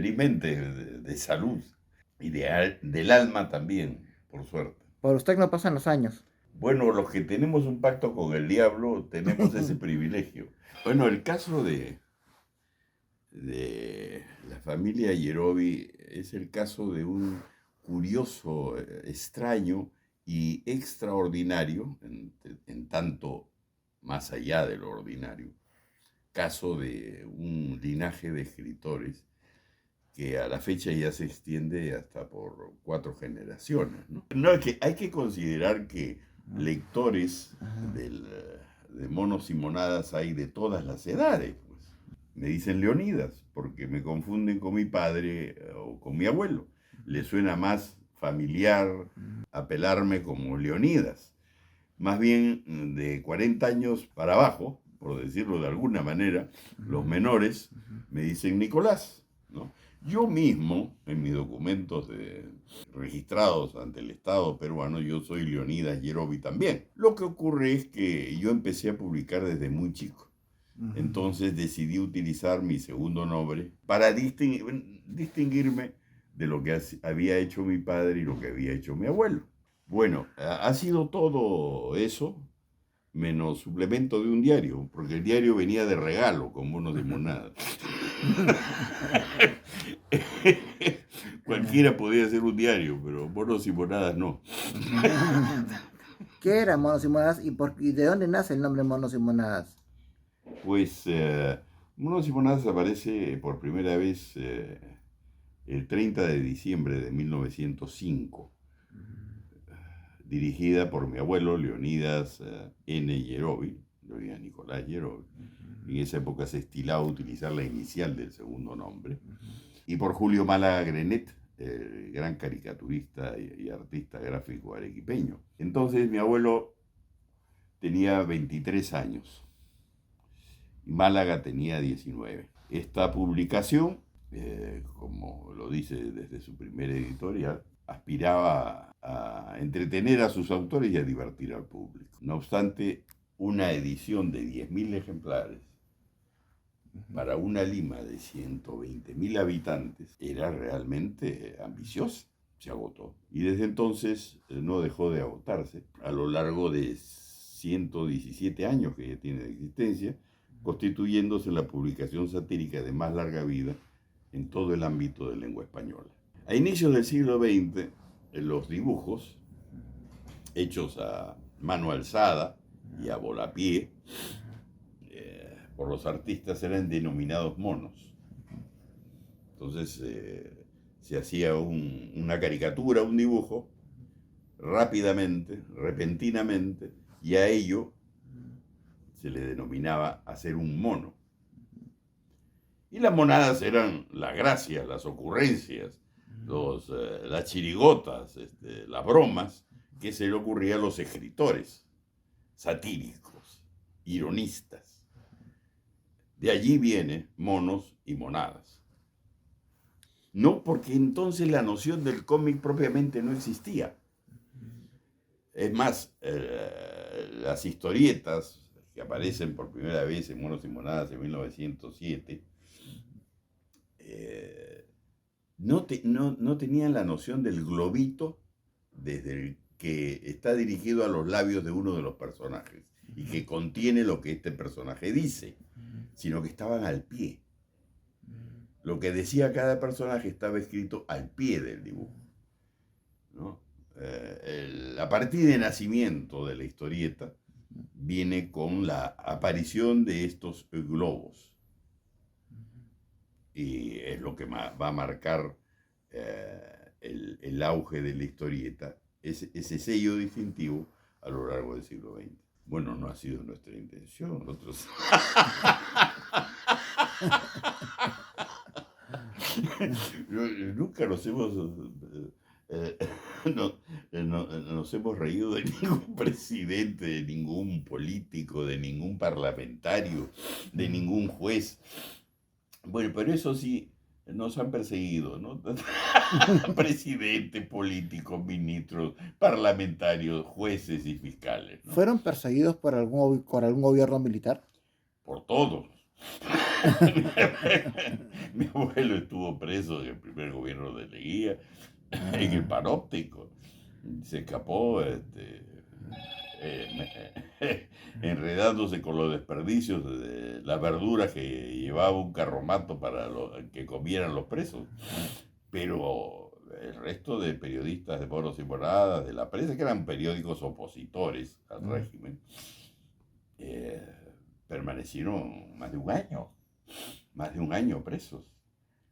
felizmente, de salud y del alma también, por suerte. Por usted no pasan los años. Bueno, los que tenemos un pacto con el diablo tenemos ese privilegio. Bueno, el caso de la familia Yerovi es el caso de un curioso, extraño y extraordinario, en tanto más allá de lo ordinario, caso de un linaje de escritores que a la fecha ya se extiende hasta por 4 generaciones, ¿no? No, es que hay que considerar que lectores de monos y monadas hay de todas las edades, pues. Me dicen Leonidas, porque me confunden con mi padre o con mi abuelo. Le suena más familiar apelarme como Leonidas. Más bien de 40 años para abajo, por decirlo de alguna manera, los menores me dicen Nicolás, ¿no? Yo mismo, en mis documentos registrados ante el Estado peruano, yo soy Leonidas Yerovi también. Lo que ocurre es que yo empecé a publicar desde muy chico. Entonces decidí utilizar mi segundo nombre para distinguirme de lo que había hecho mi padre y lo que había hecho mi abuelo. Bueno, ha sido todo eso, menos suplemento de un diario, porque el diario venía de regalo, con monos y monadas. Cualquiera podía hacer un diario, pero monos y monadas no. ¿Qué eran monos y monadas y de dónde nace el nombre monos y monadas? Pues Monos y monadas aparece por primera vez el 30 de diciembre de 1905, dirigida por mi abuelo Leonidas N. Yerovi, Leonidas Nicolás Yerovi. En esa época se estilaba utilizar la inicial del segundo nombre. Y por Julio Málaga Grenet, el gran caricaturista y artista gráfico arequipeño. Entonces mi abuelo tenía 23 años y Málaga tenía 19. Esta publicación, como lo dice desde su primer editorial, aspiraba a entretener a sus autores y a divertir al público. No obstante, una edición de 10.000 ejemplares para una Lima de 120.000 habitantes era realmente ambiciosa. Se agotó. Y desde entonces no dejó de agotarse. A lo largo de 117 años que ya tiene de existencia, constituyéndose la publicación satírica de más larga vida en todo el ámbito de lengua española. A inicios del siglo XX, los dibujos, hechos a mano alzada y a volapié, por los artistas eran denominados monos. Entonces se hacía una caricatura, un dibujo, rápidamente, repentinamente, y a ello se le denominaba hacer un mono. Y las monadas eran las gracias, las ocurrencias, las chirigotas, las bromas que se le ocurrían a los escritores satíricos, ironistas. De allí viene monos y monadas. No, porque entonces la noción del cómic propiamente no existía. Es más, las historietas que aparecen por primera vez en Monos y Monadas en 1907 no tenían la noción del globito desde el que está dirigido a los labios de uno de los personajes y que contiene lo que este personaje dice, sino que estaban al pie. Lo que decía cada personaje estaba escrito al pie del dibujo, ¿no? La partida de nacimiento de la historieta viene con la aparición de estos globos. Y es lo que va a marcar el auge de la historieta, ese sello distintivo a lo largo del siglo XX. Bueno, no ha sido nuestra intención. Nosotros nunca nos hemos reído de ningún presidente, de ningún político, de ningún parlamentario, de ningún juez. Bueno, pero eso sí, nos han perseguido, ¿no? Presidentes, políticos, ministros, parlamentarios, jueces y fiscales, ¿no? ¿Fueron perseguidos por algún gobierno militar? Por todos. Mi abuelo estuvo preso en el primer gobierno de Leguía, en el Ah, Panóptico. Se escapó enredándose con los desperdicios de las verduras que llevaba un carromato para que comieran los presos. Pero el resto de periodistas de Moros y Moradas, de la prensa, que eran periódicos opositores al régimen, eh, permanecieron más de un año presos.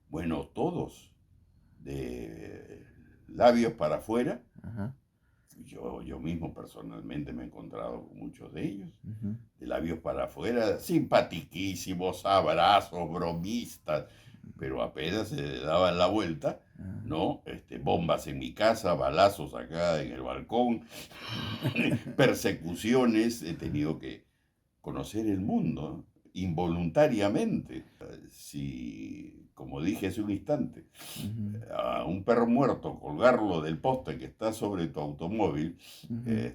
Bueno, todos, de labios para afuera. ajá, Yo mismo personalmente me he encontrado con muchos de ellos, ujú, de labios para afuera, simpatiquísimos, abrazos, bromistas, pero apenas se daban la vuelta, ah, ¿no? Bombas en mi casa, balazos acá en el balcón, persecuciones, he tenido que conocer el mundo involuntariamente. Si, como dije hace un instante, ujú, a un perro muerto, colgarlo del poste que está sobre tu automóvil, ujú,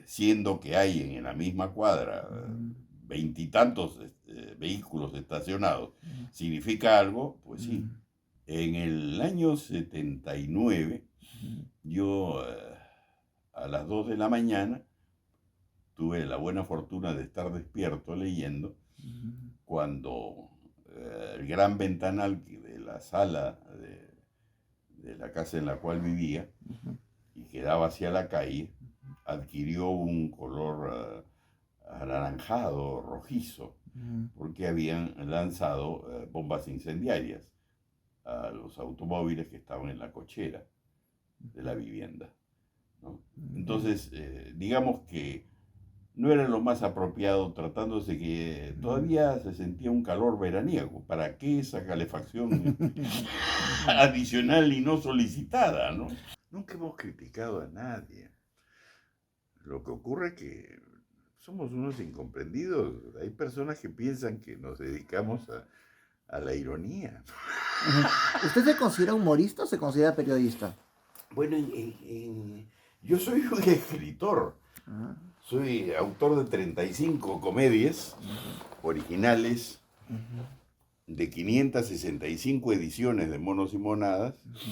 siendo que hay en la misma cuadra ujú, veintitantos vehículos estacionados, ujú, ¿significa algo? Pues ujú, sí. En el año 79, ujú, yo a las 2 de la mañana tuve la buena fortuna de estar despierto leyendo ujú, cuando el gran ventanal de la sala de la casa en la cual vivía ujú, y que daba hacia la calle, adquirió un color anaranjado, rojizo, ujú, porque habían lanzado bombas incendiarias a los automóviles que estaban en la cochera de la vivienda, ¿no? ujú, Entonces, digamos que no era lo más apropiado, tratándose que ujú. todavía se sentía un calor veraniego. ¿Para qué esa calefacción adicional y no solicitada, no? Nunca hemos criticado a nadie. Lo que ocurre es que somos unos incomprendidos. Hay personas que piensan que nos dedicamos a la ironía. Ujú. ¿Usted se considera humorista o se considera periodista? Bueno, yo soy un escritor. Ah, Soy autor de 35 comedias ujú, originales, ujú, de 565 ediciones de Monos y Monadas, ujú,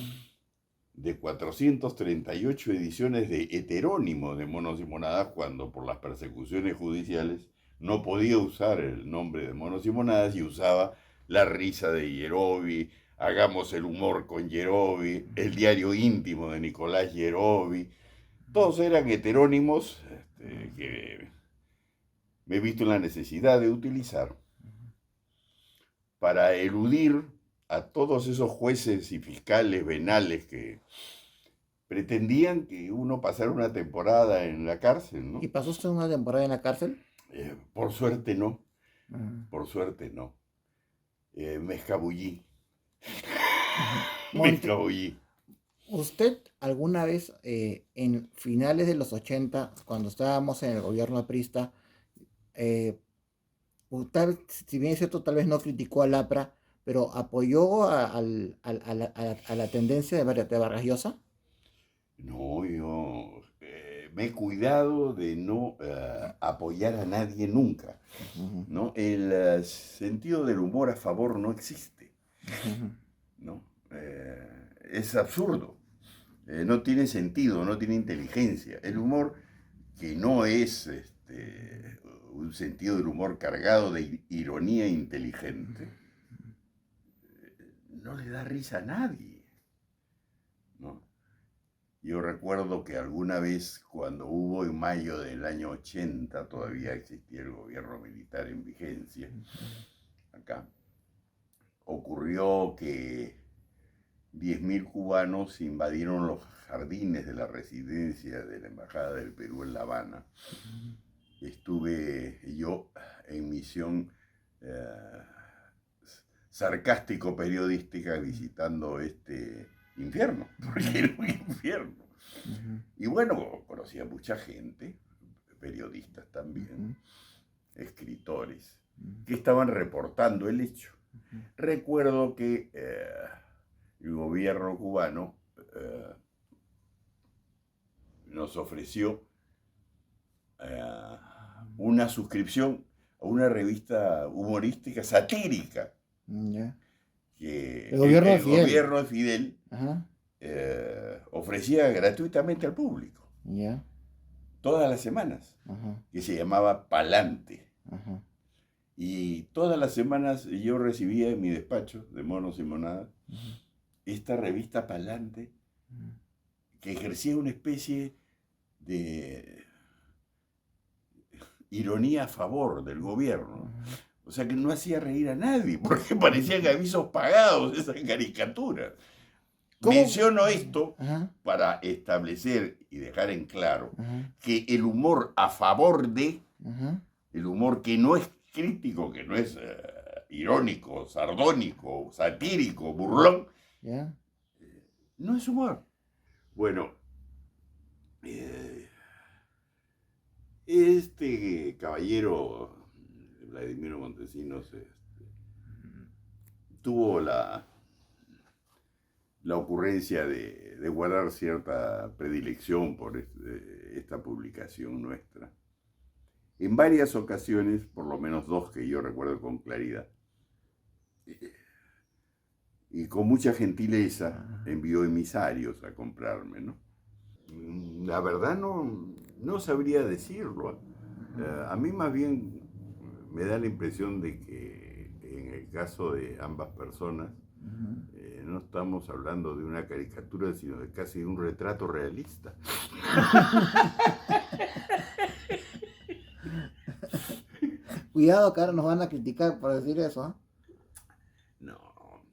de 438 ediciones de heterónimo de Monos y Monadas, cuando por las persecuciones judiciales no podía usar el nombre de Monos y Monadas y usaba la risa de Yerovi, Hagamos el humor con Yerovi, el diario íntimo de Nicolás Yerovi. Todos eran heterónimos que me he visto en la necesidad de utilizar para eludir a todos esos jueces y fiscales venales que pretendían que uno pasara una temporada en la cárcel, ¿y ¿no? pasó usted una temporada en la cárcel? Por suerte no, Ujú, por suerte no. Me escabullí, ujú. me Monte, escabullí. ¿usted alguna vez en finales de los 80, cuando estábamos en el gobierno aprista, eh, tal, si bien es cierto, tal vez no criticó al APRA, pero apoyó a la tendencia de Vargas Llosa? No, yo me he cuidado de no apoyar a nadie nunca, Ujú, ¿no? El sentido del humor a favor no existe, ujú, ¿no? Es absurdo. No tiene sentido, no tiene inteligencia. El humor, que no es un sentido del humor cargado de ironía inteligente, no le da risa a nadie, ¿no? Yo recuerdo que alguna vez, cuando hubo en mayo del año 80, todavía existía el gobierno militar en vigencia, acá, ocurrió que 10.000 cubanos invadieron los jardines de la residencia de la Embajada del Perú en La Habana. Estuve yo en misión eh, sarcástico-periodística visitando este infierno, porque era un infierno. ujú, Y bueno, conocí a mucha gente, periodistas también, ujú, escritores, ujú, que estaban reportando el hecho. ujú, Recuerdo que el gobierno cubano nos ofreció una suscripción a una revista humorística satírica Ya. que El gobierno de Fidel. gobierno de Fidel Ajá. ofrecía gratuitamente al público, Ya. todas las semanas, Ajá. que se llamaba Palante. Ajá. Y todas las semanas yo recibía en mi despacho de Monos y Monadas Ajá. esta revista Palante, que ejercía una especie de ironía a favor del gobierno. Ajá. O sea que no hacía reír a nadie, porque parecían avisos pagados esas caricaturas. ¿Cómo? Menciono esto Ajá. para establecer y dejar en claro Ajá. que el humor a favor de, Ajá. el humor que no es crítico, que no es irónico, sardónico, satírico, burlón, Ya. no es humor. Bueno, este caballero, Vladimiro Montesinos, tuvo la ocurrencia de guardar cierta predilección por esta publicación nuestra. En varias ocasiones, por lo menos dos que yo recuerdo con claridad, y con mucha gentileza envió emisarios a comprarme, ¿no? La verdad no sabría decirlo. A mí más bien me da la impresión de que en el caso de ambas personas no estamos hablando de una caricatura, sino de casi de un retrato realista. Cuidado que ahora nos van a criticar por decir eso, ¿eh? No,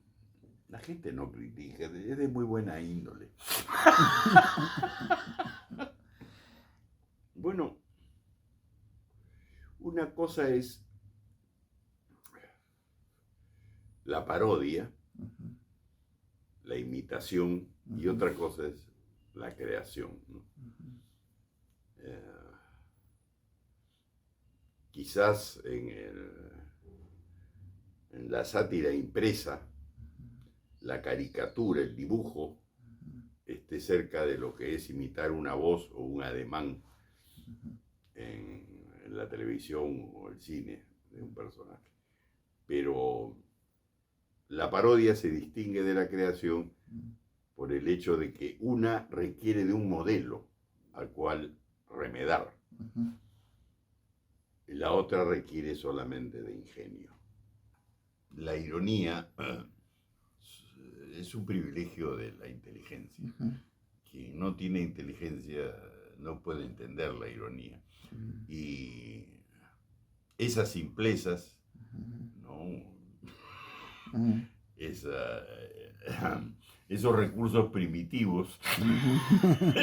la gente no critica, es de muy buena índole. Bueno, una cosa es la parodia, la imitación, y otra cosa es la creación, ¿no? Quizás en la sátira impresa, la caricatura, el dibujo, esté cerca de lo que es imitar una voz o un ademán en la televisión o el cine de un personaje. Pero la parodia se distingue de la creación por el hecho de que una requiere de un modelo al cual remedar. La otra requiere solamente de ingenio. La ironía es un privilegio de la inteligencia. Quien no tiene inteligencia no puede entender la ironía. Y esas simplezas, ¿no? Esos recursos primitivos,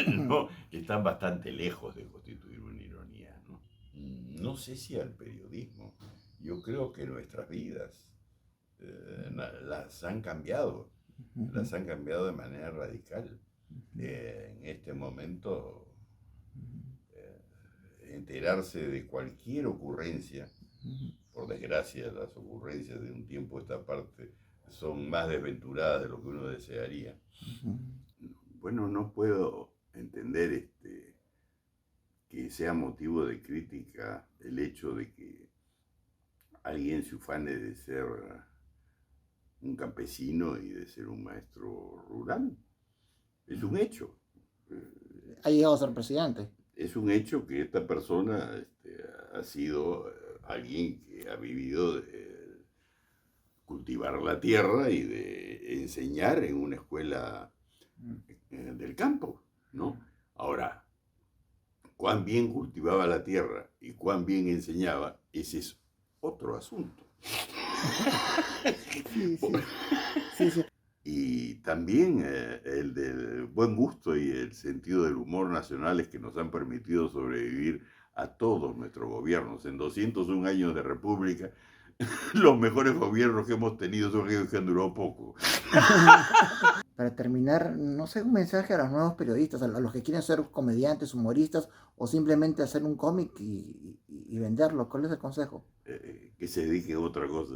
¿no? Están bastante lejos de constituir una ironía, ¿no? No sé si al periodismo. Yo creo que nuestras vidas las han cambiado de manera radical. En este momento, enterarse de cualquier ocurrencia, por desgracia las ocurrencias de un tiempo a esta parte son más desventuradas de lo que uno desearía. Bueno, no puedo entender que sea motivo de crítica el hecho de que alguien se ufane de ser un campesino y de ser un maestro rural. Es un hecho. Ha llegado a ser presidente. Es un hecho que esta persona ha sido alguien que ha vivido de cultivar la tierra y de enseñar en una escuela del campo, ¿no? Ahora, cuán bien cultivaba la tierra y cuán bien enseñaba, ese es otro asunto. Sí. Y también el del buen gusto y el sentido del humor nacionales que nos han permitido sobrevivir a todos nuestros gobiernos. En 201 años de república, los mejores gobiernos que hemos tenido son aquellos que han durado poco. Para terminar, no sé, un mensaje a los nuevos periodistas, a los que quieren ser comediantes, humoristas, o simplemente hacer un cómic y venderlo. ¿Cuál es el consejo? Que se dediquen a otra cosa.